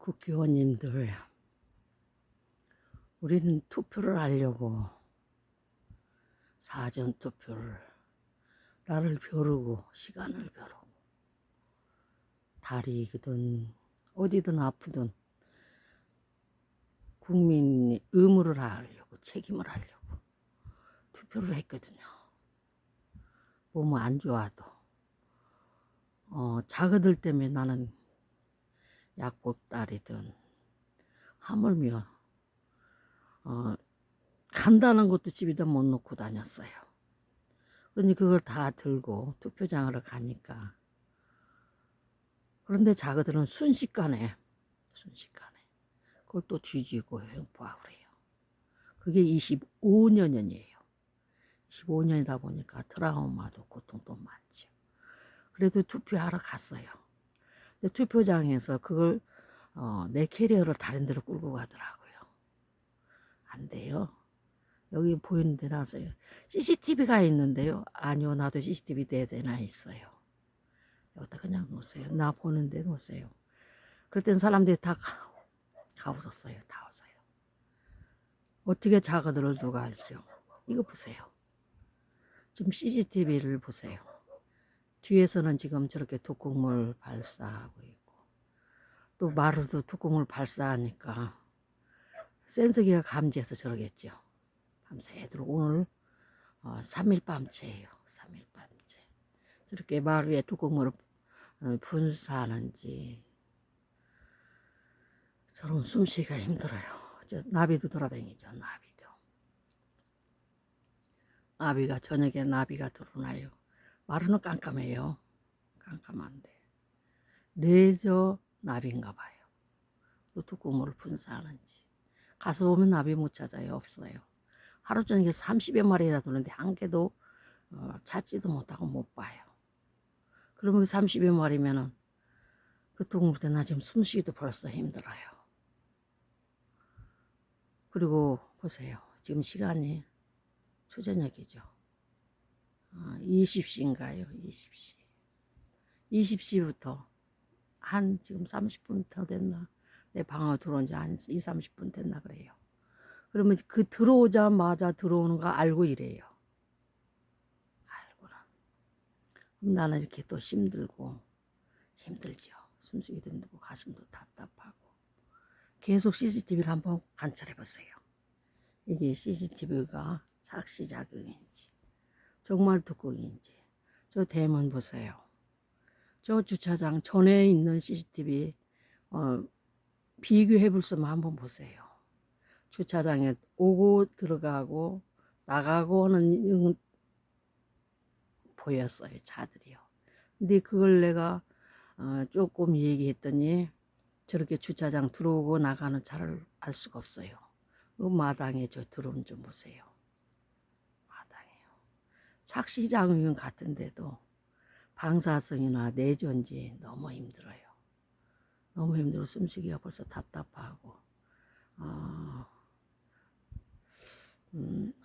국회의원님들, 우리는 투표를 하려고 사전투표를 날을 벼르고 시간을 벼르고 다리든 어디든 아프든 국민이 의무를 하려고 책임을 하려고 투표를 했거든요. 몸 안 좋아도 자그들 때문에 나는 약국딸이든 하물며 간다는 것도 집에다 못 놓고 다녔어요. 그러니 그걸 다 들고 투표장으로 가니까, 그런데 자그들은 순식간에 그걸 또 뒤지고 횡포하고 그래요. 그게 25년이에요. 25년이다 보니까 트라우마도 고통도 많죠. 그래도 투표하러 갔어요. 근데 투표장에서 그걸 내 캐리어를 다른 데로 끌고 가더라고요. 안 돼요. 여기 보이는 데 나서요. CCTV가 있는데요. 아니요, 나도 CCTV 4대나 있어요. 여기다 그냥 놓으세요. 나 보는데 놓으세요. 그럴 땐 사람들이 다 가웃었어요. 다 웃어요. 어떻게 자가들을 누가 알죠? 이거 보세요. 지금 CCTV를 보세요. 뒤에서는 지금 저렇게 독극물 발사하고 있고, 또 마루도 독극물 발사하니까 센서기가 감지해서 저러겠죠. 밤새도록 오늘 3일 밤새예요. 3일 밤새. 저렇게 마루에 독극물을 분사하는지 저런 숨쉬기가 힘들어요. 저 나비도 돌아다니죠. 나비가 저녁에 나비가 들어오나요. 마루는 깜깜해요. 깜깜한데 뇌저 나비인가 봐요. 또 독극물을 분사하는지. 가서 보면 나비 못 찾아요. 없어요. 하루 종일 30여 마리나 도는데 한 개도 찾지도 못하고 못 봐요. 그러면 30여 마리면은 그 동물들 나 지금 숨쉬기도 벌써 힘들어요. 그리고 보세요. 지금 시간이 초저녁이죠. 20시인가요? 20시. 20시부터 한 지금 30분 더 됐나? 내 방으로 들어온 지 한 2, 30분 됐나 그래요. 그러면 그 들어오자마자 들어오는 거 알고 이래요. 알고는. 그럼 나는 이렇게 또 힘들죠. 숨쉬기도 힘들고 가슴도 답답하고. 계속 CCTV를 한번 관찰해 보세요. 이게 CCTV가 착시작용인지 정말 독극인지. 저 대문 보세요. 저 주차장 전에 있는 CCTV 비교해 볼 수만 한번 보세요. 주차장에 오고 들어가고 나가고 하는 보였어요. 차들이요. 근데 그걸 내가 조금 얘기했더니 저렇게 주차장 들어오고 나가는 차를 알 수가 없어요. 그 마당에 저 드럼 좀 보세요. 마당에요. 착시작용 같은데도 방사성이나 내전지 너무 힘들어요. 너무 힘들고 숨쉬기가 벌써 답답하고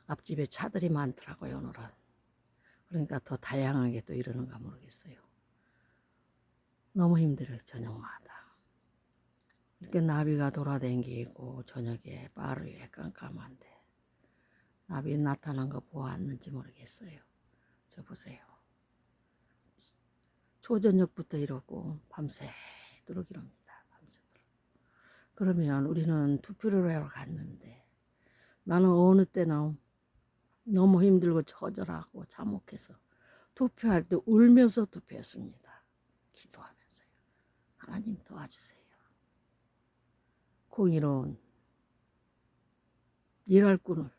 앞집에 차들이 많더라고요. 오늘은. 그러니까 더 다양하게 또 이러는가 모르겠어요. 너무 힘들어요. 저녁마다. 이렇게 나비가 돌아다니고 저녁에 마루에 깜깜한데 나비 나타난 거 보았는지 모르겠어요. 저 보세요. 초저녁부터 이러고 밤새도록 이럽니다. 밤새도록. 그러면 우리는 투표를 하러 갔는데 나는 어느 때는 너무 힘들고 처절하고 참혹해서 투표할 때 울면서 투표했습니다. 기도하면서요. 하나님 도와주세요. 공의로운 일할 꾼을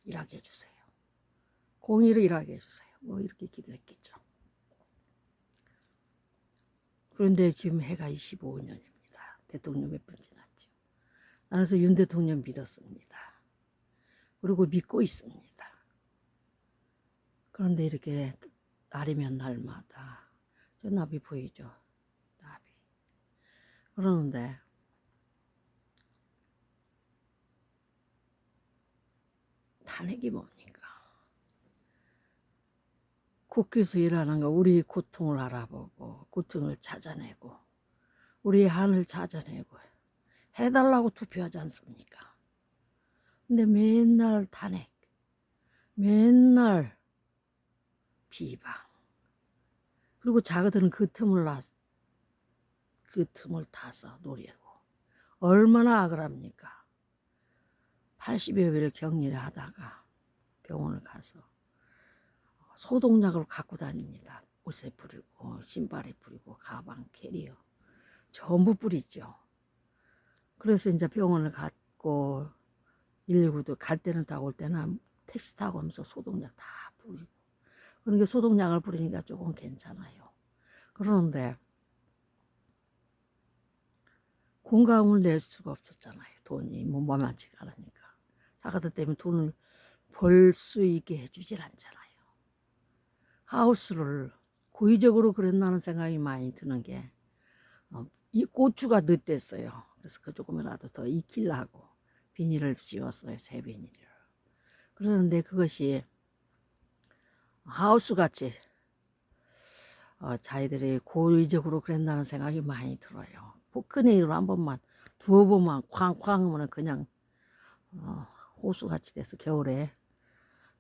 일하게 해주세요. 공의를 일하게 해주세요. 뭐 이렇게 기도했겠죠. 그런데 지금 해가 25년입니다. 대통령 몇 번 지났죠. 나는 그래서 윤 대통령 믿었습니다. 그리고 믿고 있습니다. 그런데 이렇게 날이면 날마다 저 나비 보이죠? 나비. 그러는데 탄핵이 뭡니까? 국회에서 일하는 거 우리 고통을 알아보고 고통을 찾아내고 우리 한을 찾아내고 해달라고 투표하지 않습니까? 근데 맨날 탄핵, 맨날 비방. 그리고 자기들은 그 틈을 타서 노리고 얼마나 악을 합니까? 80여 일을 격리를 하다가 병원을 가서 소독약을 갖고 다닙니다. 옷에 뿌리고 신발에 뿌리고 가방 캐리어 전부 뿌리죠. 그래서 이제 병원을 갔고 119도 갈 때는 타고 올 때는 택시 타고 오면서 소독약 다 뿌리고, 그러니까 소독약을 뿌리니까 조금 괜찮아요. 그러는데 공감을 낼 수가 없었잖아요. 돈이 뭐 만만치가 않으니까. 자가들 때문에 돈을 벌 수 있게 해주질 않잖아요. 하우스를 고의적으로 그랬나는 생각이 많이 드는 게, 이 고추가 늦댔어요. 그래서 그 조금이라도 더 익히려고 비닐을 씌웠어요. 새 비닐을. 그러는데 그것이 하우스같이 자기들이 고의적으로 그랬다는 생각이 많이 들어요. 포크네일로 한 번만 두어 번만 쾅쾅 하면 그냥 호수같이 돼서 겨울에,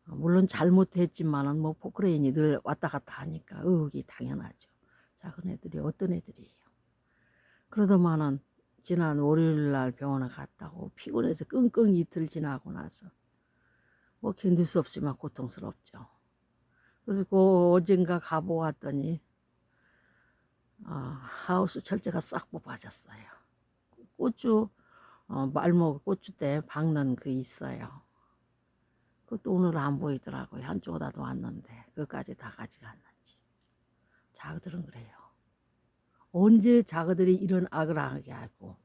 물론 잘못했지만은 뭐 포크레인이 늘 왔다 갔다 하니까 의혹이 당연하죠. 작은 애들이 어떤 애들이에요. 그러더만은 지난 월요일 날 병원에 갔다고 피곤해서 끙끙 이틀 지나고 나서 뭐 견딜 수 없지만 고통스럽죠. 그래서 그 어젠가 가보았더니 하우스 철제가 싹 뽑아졌어요. 고추 말목 고추대 박는 그 있어요. 그것도 오늘 안 보이더라고요. 한쪽으로도 왔는데 그것까지 다 가져갔는지. 자그들은 그래요. 언제 자그들이 이런 악을 하게 하고.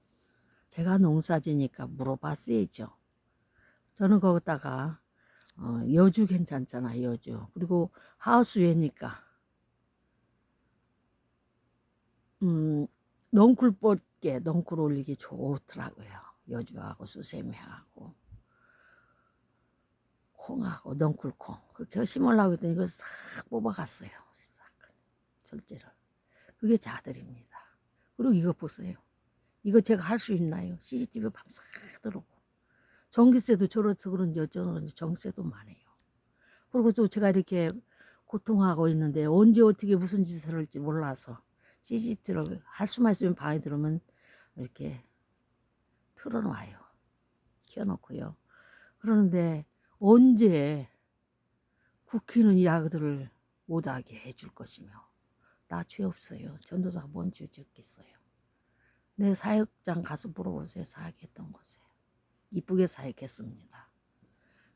제가 농사지니까 물어봤어야죠. 저는 거기다가 여주 괜찮잖아, 여주. 그리고 하우스외니까 넝쿨 넝쿨 올리기 좋더라고요. 여주하고 수세미하고 콩하고 넝쿨콩 그렇게 심으려고 했더니 이걸 싹 뽑아갔어요. 절제를. 그게 자들입니다. 그리고 이거 보세요. 이거 제가 할 수 있나요? CCTV 밤새 들어오고. 전기세도 저래서 그런지 어쩌는 건지 전기세도 많아요. 그리고 또 제가 이렇게 고통하고 있는데 언제 어떻게 무슨 짓을 할지 몰라서 CCTV를 할 수만 있으면 방에 들어오면 이렇게 틀어놔요. 켜놓고요. 그러는데 언제 국회는 이 아그들을 못하게 해줄 것이며, 나 죄 없어요. 전도사가 뭔 죄 짓겠어요. 내 사역장 가서 물어보세요. 사역했던 곳에. 이쁘게 사역했습니다.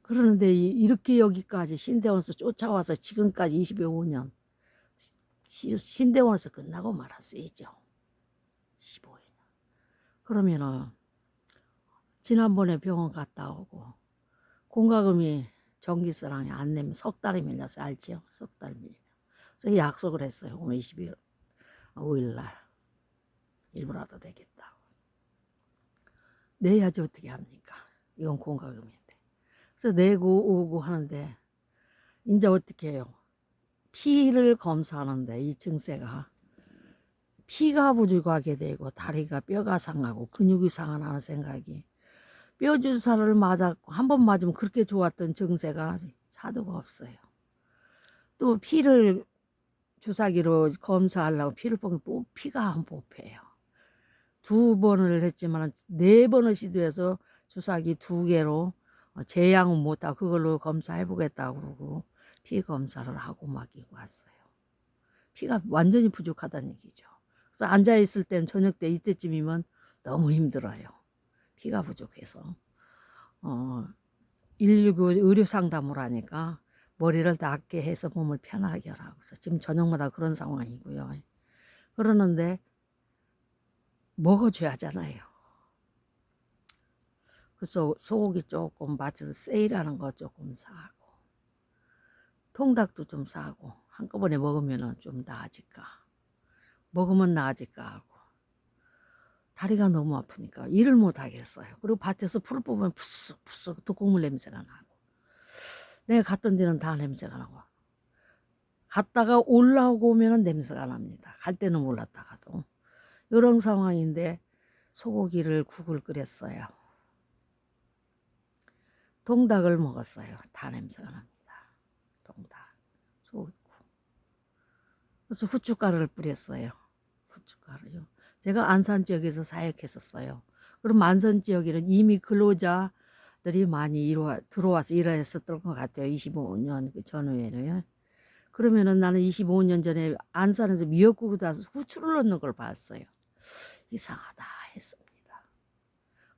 그러는데 이렇게 여기까지 신대원에서 쫓아와서 지금까지 25년 신대원에서 끝나고 말았어야죠. 15년. 그러면은 지난번에 병원 갔다 오고 공과금이 전기세랑이 안 내면 석 달이 밀려서 알지요? 석 달 밀려. 그래서 약속을 했어요. 오늘 25일 날 일부라도 되겠다고. 내야지 어떻게 합니까? 이건 공과금인데. 그래서 내고 오고 하는데 이제 어떻게 해요? 피를 검사하는데 이 증세가 피가 부족하게 되고 다리가 뼈가 상하고 근육이 상하는 생각이, 뼈 주사를 맞았고 한 번 맞으면 그렇게 좋았던 증세가 차도가 없어요. 또 피를 주사기로 검사하려고 피를 뽑으면 피가 안 뽑혀요. 2번을 했지만 4번을 시도해서 주사기 2개로 제양은 못하고 그걸로 검사해 보겠다고 그러고 피 검사를 하고 맡기고 왔어요. 피가 완전히 부족하다는 얘기죠. 그래서 앉아있을 때는 저녁 때 이때쯤이면 너무 힘들어요. 피가 부족해서 119 의료 상담을 하니까 머리를 낮게 해서 몸을 편하게 하라고. 그래서 지금 저녁마다 그런 상황이고요. 그러는데 먹어줘야 하잖아요. 그래서 소고기 조금 맞춰서 세일하는 거 조금 사고 통닭도 좀 사고 한꺼번에 먹으면 좀 나아질까, 먹으면 나아질까 하고. 다리가 너무 아프니까 일을 못 하겠어요. 그리고 밭에서 풀을 뽑으면 푸석푸석 독곡물 냄새가 나고, 내가 갔던 데는 다 냄새가 나고, 갔다가 올라오고 오면 냄새가 납니다. 갈 때는 몰랐다가도. 이런 상황인데 소고기를 국을 끓였어요. 동닭을 먹었어요. 다 냄새가 납니다. 동닭, 소고기국. 그래서 후춧가루를 뿌렸어요. 후춧가루요. 제가 안산 지역에서 사역했었어요. 그럼 안산 지역에는 이미 근로자들이 많이 들어와서 일했었던 것 같아요. 25년 전후에는요. 그러면은 나는 25년 전에 안산에서 미역국에다 후추를 넣는 걸 봤어요. 이상하다 했습니다.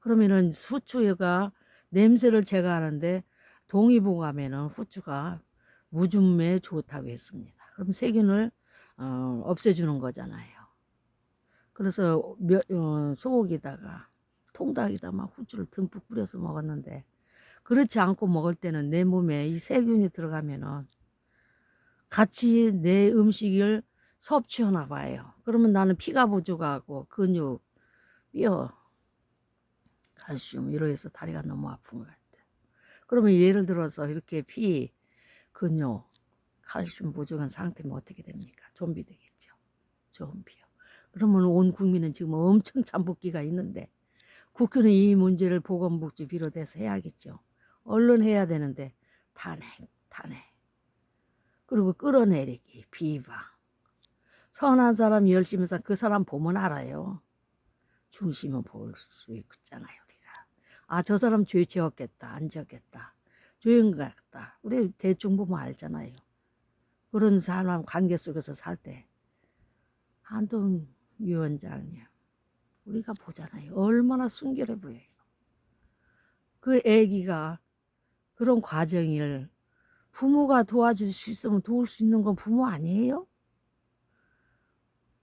그러면은 후추가 냄새를 제거하는데 동의보감에는 후추가 무좀에 좋다고 했습니다. 그럼 세균을 없애주는 거잖아요. 그래서 소고기다가 통닭에다 막 후추를 듬뿍 뿌려서 먹었는데, 그렇지 않고 먹을 때는 내 몸에 이 세균이 들어가면은 같이 내 음식을 섭취하나 봐요. 그러면 나는 피가 부족하고 근육, 뼈, 칼슘 이로 해서 다리가 너무 아픈 것 같아요. 그러면 예를 들어서 이렇게 피, 근육, 칼슘 부족한 상태면 어떻게 됩니까? 좀비 되겠죠. 좀비요. 그러면 온 국민은 지금 엄청 잠복기가 있는데, 국회는 이 문제를 보건복지 비롯해서 해야겠죠. 얼른 해야 되는데 탄핵. 그리고 끌어내리기, 비방. 선한 사람 열심히 사, 그 사람 보면 알아요. 중심은 볼 수 있잖아요, 우리가. 아, 저 사람 죄 지었겠다, 안 지었겠다, 죄인 것 같다. 우리 대충 보면 알잖아요. 그런 사람 관계 속에서 살 때 한동 위원장님, 우리가 보잖아요. 얼마나 순결해 보여요. 그 애기가 그런 과정을 부모가 도와줄 수 있으면 도울 수 있는 건 부모 아니에요?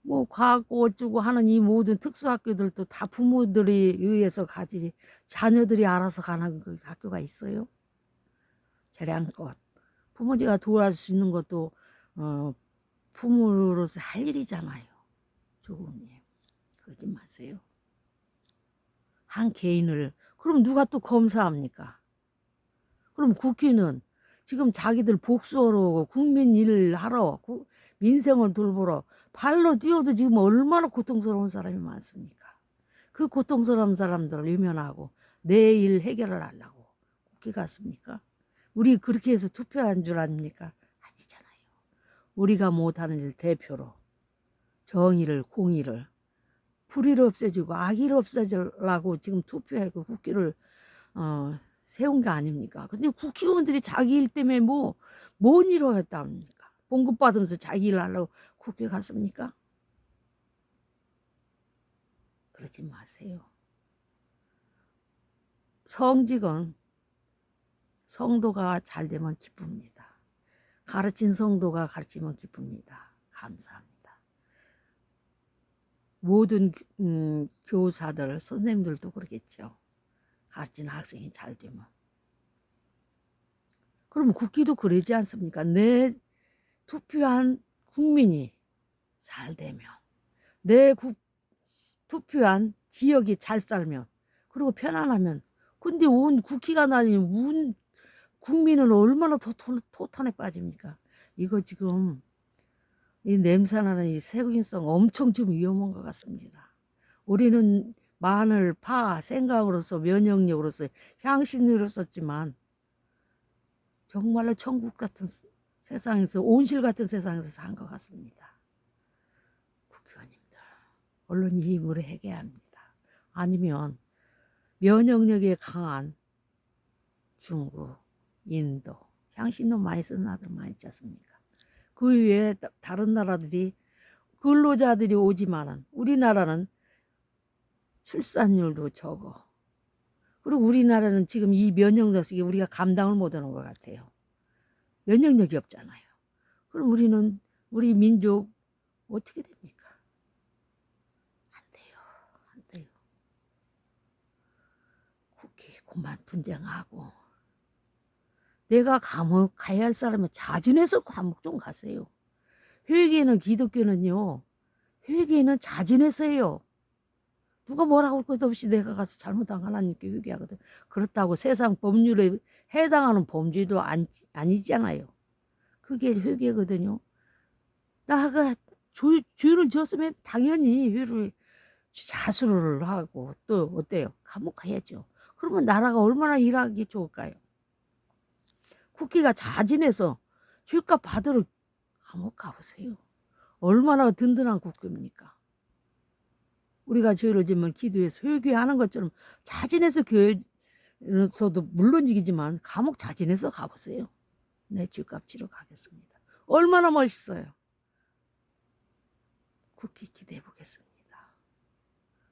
뭐 과학고 어쩌고 하는 이 모든 특수학교들도 다 부모들이 의해서 가지, 자녀들이 알아서 가는 그 학교가 있어요? 재량껏 부모가 도와줄 수 있는 것도 부모로서 할 일이잖아요. 조금님, 그러지 마세요. 한 개인을 그럼 누가 또 검사합니까? 그럼 국회는 지금 자기들 복수하러, 국민 일을 하러, 민생을 돌보러 발로 뛰어도 지금 얼마나 고통스러운 사람이 많습니까? 그 고통스러운 사람들을 외면하고 내일 해결을 하려고 국회 갔습니까? 우리 그렇게 해서 투표한 줄 아닙니까? 아니잖아요. 우리가 못하는 일 대표로 정의를, 공의를, 불의를 없애주고 악의를 없애주려고 지금 투표하고 국회를 세운 게 아닙니까? 근데 국회의원들이 자기 일 때문에 뭔 일을 했답니까? 봉급 받으면서 자기 일 하려고 국회 갔습니까? 그러지 마세요. 성직은 성도가 잘 되면 기쁩니다. 가르친 성도가 가르치면 기쁩니다. 감사합니다. 모든 교사들, 선생님들도 그러겠죠. 가르치는 학생이 잘 되면. 그럼 국회도 그러지 않습니까? 내 투표한 국민이 잘 되면, 내 투표한 지역이 잘 살면, 그리고 편안하면, 근데 온 국회가 나니 온 국민은 얼마나 더 토탄에 빠집니까? 이거 지금 이 냄새나는 이 세균성 엄청 지금 위험한 것 같습니다. 우리는 마늘, 파, 생강으로서 면역력으로서 향신료를 썼지만 정말로 천국 같은 세상에서, 온실 같은 세상에서 산 것 같습니다. 국회의원님들, 언론이 힘으로 해결해야 합니다. 아니면 면역력이 강한 중국, 인도, 향신료 많이 쓰는 나라들 많이 있지 않습니까? 그 위에 다른 나라들이 근로자들이 오지만은 우리나라는 출산율도 적어. 그리고 우리나라는 지금 이 면역력이 우리가 감당을 못하는 것 같아요. 면역력이 없잖아요. 그럼 우리는 우리 민족 어떻게 됩니까? 안 돼요. 안 돼요. 국회 그만 분쟁하고, 내가 감옥 가야 할 사람은 자진해서 감옥 좀 가세요. 회개는, 기독교는요, 회개는 자진해서 해요. 누가 뭐라고 할 것도 없이 내가 가서 잘못한 하나님께 회개하거든. 그렇다고 세상 법률에 해당하는 범죄도 아니잖아요. 그게 회개거든요. 나가 죄를 지었으면 당연히 자수를 하고 또 어때요? 감옥 가야죠. 그러면 나라가 얼마나 일하기 좋을까요? 국회가 자진해서 죄값 받으러 감옥 가보세요. 얼마나 든든한 국회입니까? 우리가 죄를 지면 기도해서 회개하는 것처럼 자진해서 교회에서도 물론이지만 감옥 자진해서 가보세요. 내 죄값 치러 가겠습니다. 얼마나 멋있어요. 국회 기도해 보겠습니다.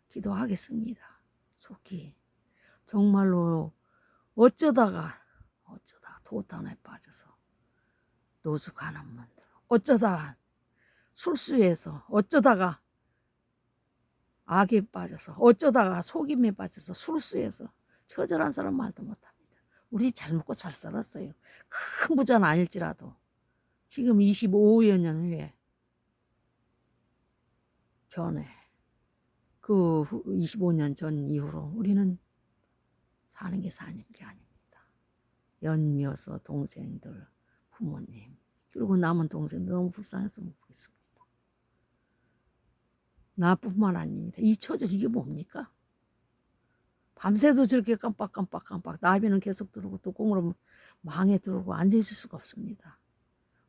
기도하겠습니다. 속히 정말로 어쩌다가 도탄에 빠져서 노숙하는 분들, 어쩌다가 술수에서, 어쩌다가 악에 빠져서, 어쩌다가 속임에 빠져서 술수에서 처절한 사람 말도 못합니다. 우리 잘 먹고 잘 살았어요. 큰 부자는 아닐지라도 지금 25여 년 후에 전에 그 25년 전 이후로 우리는 사는 게 아닙니다. 연이어서 동생들, 부모님, 그리고 남은 동생들 너무 불쌍해서 못 보겠습니다. 나뿐만 아닙니다. 이 처절 이게 뭡니까? 밤새도 저렇게 깜빡 나비는 계속 들어오고 또 꽁으로 망에 들어오고 앉아있을 수가 없습니다.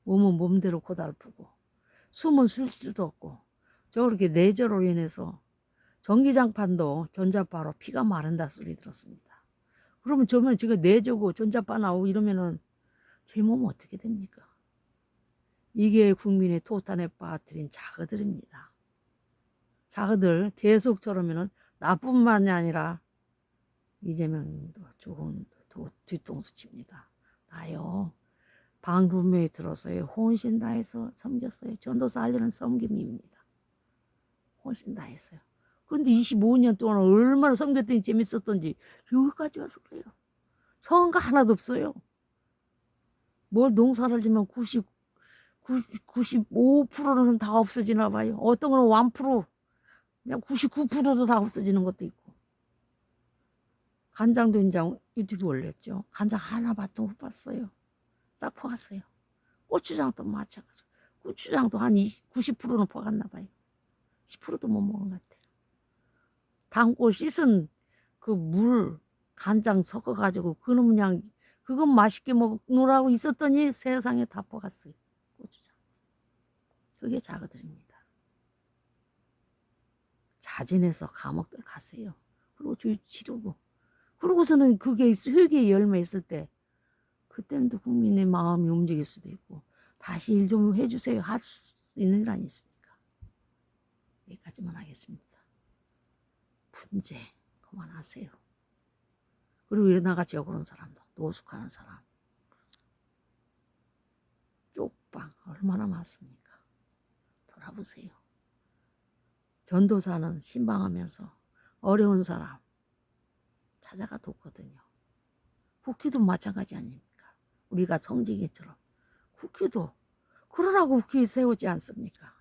몸은 몸대로 고달프고 숨은 쉴 수도 없고 저렇게 뇌저로 인해서 전기장판도 전자파로 피가 마른다 소리 들었습니다. 그러면 저면 지금 뇌저고 전자파 나오고 이러면은 제 몸은 어떻게 됩니까? 이게 국민의 토탄에 빠뜨린 자그들입니다. 자그들 계속 저러면은 나뿐만이 아니라 이재명님도 조금 뒤통수 칩니다. 나요. 방rum에 들어서요. 혼신 다해서 섬겼어요. 전도사 하려는 섬김입니다. 혼신 다했어요. 그런데 25년 동안 얼마나 섬겼더니 재밌었던지 여기까지 와서 그래요. 성과 하나도 없어요. 뭘 농사를 지면 95%는 다 없어지나 봐요. 어떤 거는 1%, 그냥 99%도 다 없어지는 것도 있고. 간장 된장 유튜브 올렸죠. 간장 하나밖에 못 봤어요. 싹 퍼갔어요. 고추장도 마찬가지고. 고추장도 한 90%는 퍼갔나 봐요. 10%도 못 먹은 것 같아요. 담고 씻은 그 물, 간장 섞어가지고 그놈 그냥 그건 맛있게 먹느라고 있었더니 세상에 다 퍼갔어요. 고추장. 그게 자그들입니다. 자진해서 감옥들 가세요. 그리고 죄 치르고. 그러고서는 그게 회개의 열매 있을 때 그때는 또 국민의 마음이 움직일 수도 있고 다시 일 좀 해주세요. 할 수 있는 일 아니십니까? 여기까지만 하겠습니다. 분쟁 그만하세요. 그리고 나같이 억울한 사람도 노숙하는 사람 쪽방 얼마나 많습니까? 돌아보세요. 전도사는 신방하면서 어려운 사람 찾아가 돕거든요. 국회도 마찬가지 아닙니까? 우리가 성지기처럼 국회도 그러라고 국회 세우지 않습니까?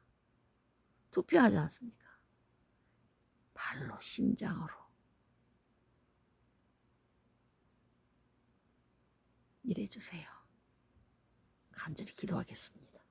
투표하지 않습니까? 발로 심장으로 일해주세요. 간절히 기도하겠습니다.